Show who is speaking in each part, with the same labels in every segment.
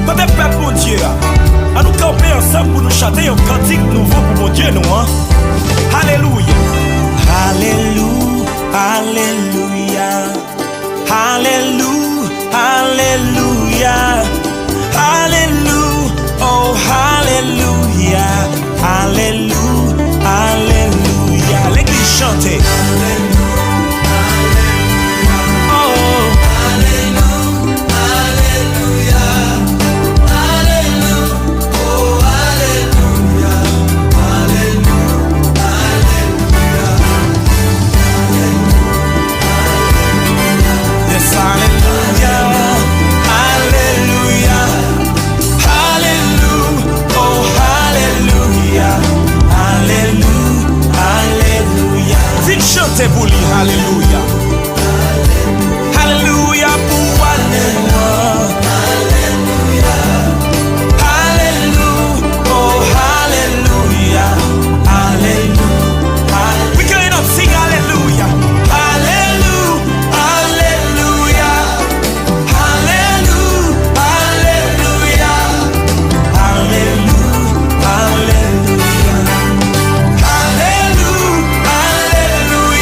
Speaker 1: Quand est peuple mon Dieu, à nous camper ensemble pour nous chanter un cantique nouveau pour mon Dieu, nous, hein? Alléluia. Alléluia, Alléluia, Alléluia, Alléluia, Alléluia, oh Alléluia, Alléluia, Alléluia. L'église chante. Chantez pour lui, alléluia. Alléluia pour alléluia. Alléluia, oh alléluia. Alléluia. We can up sing alléluia. Alléluia, alléluia. Alléluia, alléluia.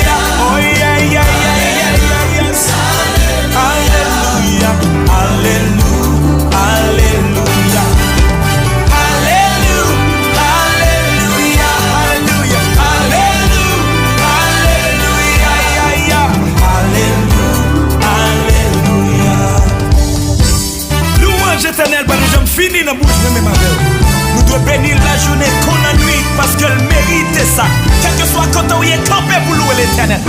Speaker 1: Alléluia, alléluia. Éternel, bah nous sommes finis dans la bouche de mes Nous devons bénir la journée qu'on a nuit parce qu'elle mérite ça. Quel que soit quand on y est campé pour louer l'éternel.